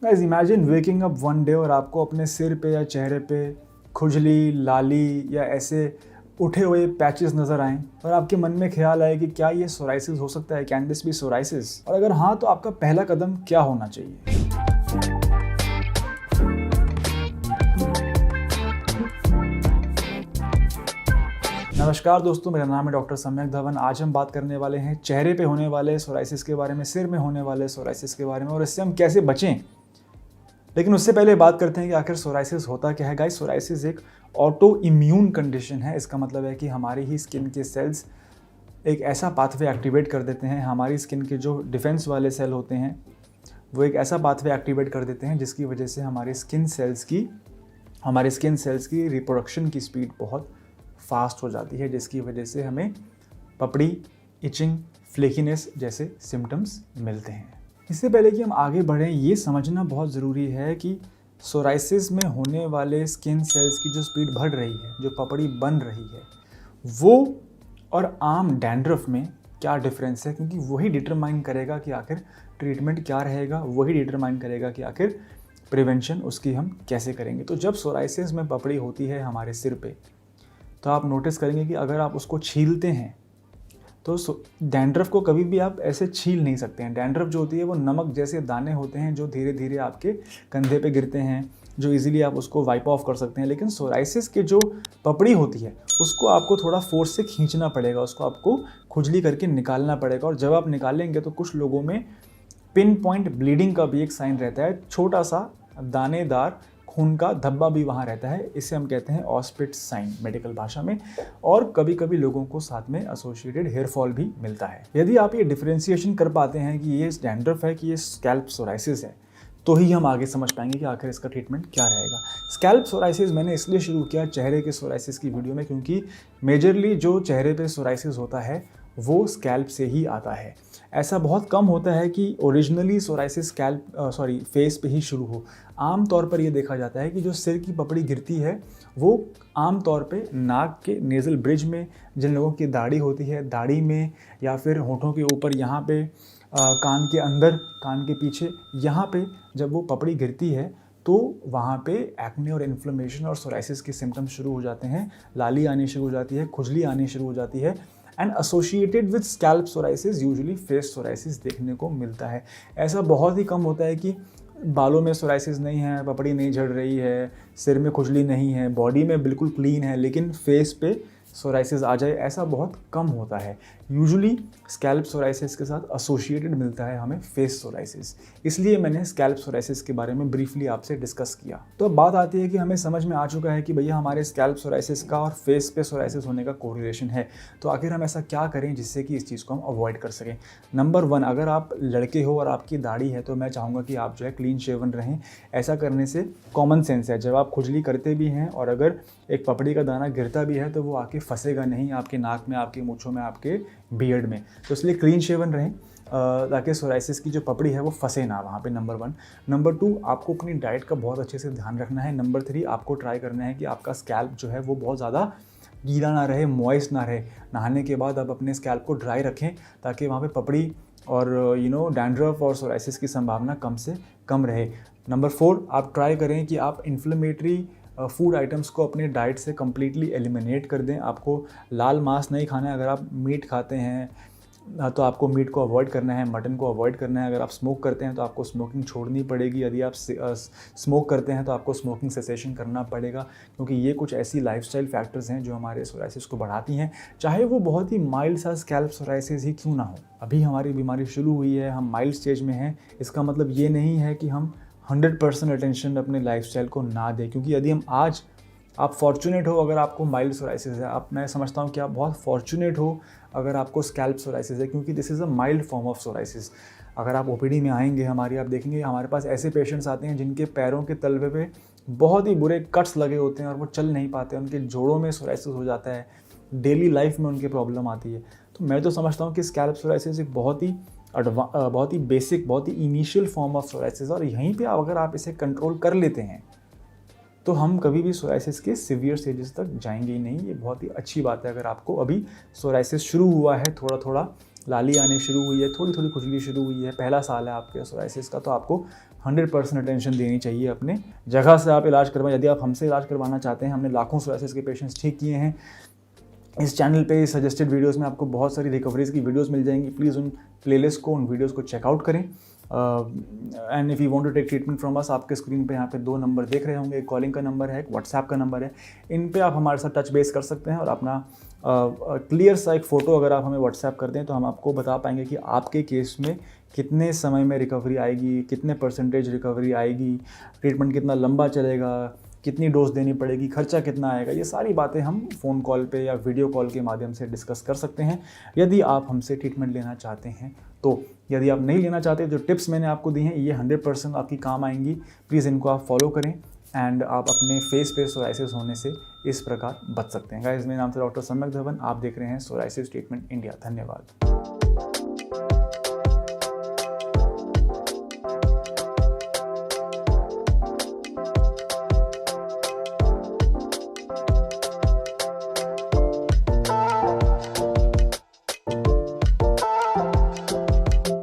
Guys imagine waking up one day और आपको अपने सिर पे या चेहरे पे खुजली, लाली या ऐसे उठे हुए पैचेस नज़र आएं और आपके मन में ख्याल आए कि क्या ये सोराइसिस हो सकता है, कैन दिस बी सोराइसिस, और अगर हाँ तो आपका पहला कदम क्या होना चाहिए। नमस्कार दोस्तों, मेरा नाम है डॉक्टर सम्यक धवन। आज हम बात करने वाले हैं चेहरे पे होने वाले सोराइसिस के बारे में, सिर में होने वाले सोराइसिस के बारे में और इससे हम कैसे बचें। लेकिन उससे पहले बात करते हैं कि आखिर सोराइसिस होता क्या है। गाइस, सोराइसिस एक ऑटो इम्यून कंडीशन है। इसका मतलब है कि हमारी ही स्किन के सेल्स एक ऐसा पाथवे एक्टिवेट कर देते हैं, हमारी स्किन के जो डिफेंस वाले सेल होते हैं वो एक ऐसा पाथवे एक्टिवेट कर देते हैं जिसकी वजह से हमारे स्किन सेल्स की रिप्रोडक्शन की स्पीड बहुत फास्ट हो जाती है, जिसकी वजह से हमें पपड़ी, इचिंग, फ्लेकीनेस जैसे सिम्टम्स मिलते हैं। इससे पहले कि हम आगे बढ़ें, ये समझना बहुत ज़रूरी है कि सोराइसिस में होने वाले स्किन सेल्स की जो स्पीड बढ़ रही है, जो पपड़ी बन रही है, वो और आम डैंड्रफ में क्या डिफरेंस है, क्योंकि वही डिटरमाइन करेगा कि आखिर ट्रीटमेंट क्या रहेगा, वही डिटरमाइन करेगा कि आखिर प्रिवेंशन उसकी हम कैसे करेंगे। तो जब सोराइसिस में पपड़ी होती है हमारे सिर पे, तो आप नोटिस करेंगे कि अगर आप उसको छीलते हैं तो डैंड्रफ को कभी भी आप ऐसे छील नहीं सकते हैं। डैंड्रफ जो होती है वो नमक जैसे दाने होते हैं जो धीरे धीरे आपके कंधे पे गिरते हैं, जो इजीली आप उसको वाइप ऑफ कर सकते हैं। लेकिन सोराइसिस के जो पपड़ी होती है उसको आपको थोड़ा फोर्स से खींचना पड़ेगा, उसको आपको खुजली करके निकालना पड़ेगा। और जब आप निकालेंगे तो कुछ लोगों में पिन पॉइंट ब्लीडिंग का भी एक साइन रहता है, छोटा सा दानेदार खून का धब्बा भी वहाँ रहता है। इसे हम कहते हैं ऑस्पिट साइन मेडिकल भाषा में। और कभी कभी लोगों को साथ में एसोसिएटेड हेयर फॉल भी मिलता है। यदि आप ये डिफरेंशिएशन कर पाते हैं कि ये डैंड्रफ है कि ये स्कैल्प सोराइसिस है, तो ही हम आगे समझ पाएंगे कि आखिर इसका ट्रीटमेंट क्या रहेगा। स्कैल्प सोराइसिस मैंने इसलिए शुरू किया चेहरे के सोराइसिस की वीडियो में, क्योंकि मेजरली जो चेहरे पे सोराइसिस होता है वो स्कैल्प से ही आता है। ऐसा बहुत कम होता है कि ओरिजिनली सोराइसिस फेस पे ही शुरू हो। आम तौर पर ये देखा जाता है कि जो सिर की पपड़ी गिरती है वो आम तौर पे नाक के नेज़ल ब्रिज में, जिन लोगों की दाढ़ी होती है दाढ़ी में, या फिर होठों के ऊपर यहाँ पे, कान के अंदर, कान के पीछे, यहाँ पे जब वो पपड़ी गिरती है तो वहाँ पे एक्ने और इन्फ्लेमेशन और सोराइसिस के सिम्टम्स शुरू हो जाते हैं। लाली आनी शुरू हो जाती है, खुजली आनी शुरू हो जाती है। And associated with scalp psoriasis usually face psoriasis देखने को मिलता है। ऐसा बहुत ही कम होता है कि बालों में सोराइसिस नहीं है, पपड़ी नहीं झड़ रही है, सिर में खुजली नहीं है, बॉडी में बिल्कुल क्लीन है, लेकिन फेस पे सोराइसिस आ जाए, ऐसा बहुत कम होता है। यूजुअली स्कैल्प सोराइसिस के साथ एसोसिएटेड मिलता है हमें फेस सोराइसिस। इसलिए मैंने स्कैल्प सोराइसिस के बारे में ब्रीफली आपसे डिस्कस किया। तो अब बात आती है कि हमें समझ में आ चुका है कि भैया हमारे स्कैल्प सोराइसिस का और फेस पे सोराइसिस होने का कोरिलेशन है। तो आखिर हम ऐसा क्या करें जिससे कि इस चीज़ को हम अवॉइड कर सकें। नंबर 1, अगर आप लड़के हो और आपकी दाढ़ी है तो मैं चाहूँगा कि आप जो है क्लीन शेवन रहें। ऐसा करने से कॉमन सेंस है, जब आप खुजली करते भी हैं और अगर एक पपड़ी का दाना गिरता भी है तो वो आके फंसेगा नहीं आपके नाक में, आपके मूंछों में, आपके बियर्ड में। तो इसलिए क्लीन शेवन रहें ताकि सोराइसिस की जो पपड़ी है वो फंसे ना वहाँ पे। नंबर 1। नंबर 2, आपको अपनी डाइट का बहुत अच्छे से ध्यान रखना है। नंबर 3, आपको ट्राई करना है कि आपका स्कैल्प जो है वो बहुत ज़्यादा गीला ना रहे, मॉइस्ट ना रहे। नहाने के बाद आप अपने स्कैल्प को ड्राई रखें ताकि वहाँ पे पपड़ी और डैंड्रफ और सोराइसिस की संभावना कम से कम रहे। नंबर 4, आप ट्राई करें कि आप इन्फ्लेमेटरी फूड आइटम्स को अपने डाइट से कम्प्लीटली एलिमिनेट कर दें। आपको लाल मांस नहीं खाना है। अगर आप मीट खाते हैं तो आपको मीट को अवॉइड करना है, मटन को अवॉइड करना है। अगर आप स्मोक करते हैं तो आपको स्मोकिंग छोड़नी पड़ेगी। यदि आप स्मोक करते हैं तो आपको स्मोकिंग सेसेशन करना पड़ेगा, क्योंकि ये कुछ ऐसी लाइफस्टाइल फैक्टर्स हैं जो हमारे सोराइसिस को बढ़ाती हैं, चाहे वो बहुत ही माइल्ड सा स्कैल्प सोराइसिस ही क्यों ना हो। अभी हमारी बीमारी शुरू हुई है, हम माइल्ड स्टेज में हैं। इसका मतलब ये नहीं है कि हम 100% अटेंशन अपने लाइफस्टाइल को ना दें, क्योंकि यदि हम आज आप फॉर्चुनेट हो अगर आपको माइल्ड सोराइसिस है, मैं समझता हूँ कि आप बहुत फॉर्चुनेट हो अगर आपको स्कैल्प सोराइसिस है, क्योंकि this is a mild form of psoriasis. अगर आप ओपीडी में आएंगे हमारी, आप देखेंगे हमारे पास ऐसे पेशेंट्स आते हैं जिनके पैरों के तलवे पे बहुत ही बुरे कट्स लगे होते हैं और वो चल नहीं पाते, उनके जोड़ों में सोराइसिस हो जाता है, डेली लाइफ में उनकी प्रॉब्लम आती है। तो मैं तो समझता हूँ कि स्कैल्प सोराइसिस एक बहुत ही बेसिक, बहुत ही इनिशियल फॉर्म ऑफ सोराइसिस, और यहीं पे अगर आप इसे कंट्रोल कर लेते हैं तो हम कभी भी सोराइसिस के सीवियर स्टेजेस तक जाएंगे ही नहीं। ये बहुत ही अच्छी बात है। अगर आपको अभी सोराइसिस शुरू हुआ है थोड़ा थोड़ा लाली आने शुरू हुई है, थोड़ी थोड़ी खुजली शुरू हुई है, पहला साल है आपके सोराइसिस का, तो आपको 100% अटेंशन देनी चाहिए अपने जगह से आप इलाज करवाएं। यदि आप हमसे इलाज करवाना चाहते हैं, हमने लाखों सोराइसिस के पेशेंट्स ठीक किए हैं। इस चैनल पे सजेस्टेड वीडियोस में आपको बहुत सारी रिकवरीज की वीडियोस मिल जाएंगी। प्लीज़ उन प्लेलिस्ट को, उन वीडियोस को चेकआउट करें। And if you want to take treatment from us, आपके स्क्रीन पे यहाँ पे 2 नंबर देख रहे होंगे, एक कॉलिंग का नंबर है, एक व्हाट्सएप का नंबर है। इन पे आप हमारे साथ टच बेस कर सकते हैं और अपना क्लियर सा एक फ़ोटो अगर आप हमें व्हाट्सएप कर दें तो हम आपको बता पाएंगे कि आपके केस में कितने समय में रिकवरी आएगी, कितने % रिकवरी आएगी, ट्रीटमेंट कितना लंबा चलेगा, कितनी डोज देनी पड़ेगी, खर्चा कितना आएगा। ये सारी बातें हम फ़ोन कॉल पे या वीडियो कॉल के माध्यम से डिस्कस कर सकते हैं यदि आप हमसे ट्रीटमेंट लेना चाहते हैं तो। यदि आप नहीं लेना चाहते, जो टिप्स मैंने आपको दी हैं ये 100% आपकी काम आएंगी। प्लीज़ इनको आप फॉलो करें एंड आप अपने फेस पे सोराइसिस होने से इस प्रकार बच सकते हैं। गाइस, मेरे नाम से डॉक्टर सम्यक धवन, आप देख रहे हैं सोराइसिस ट्रीटमेंट इंडिया। धन्यवाद।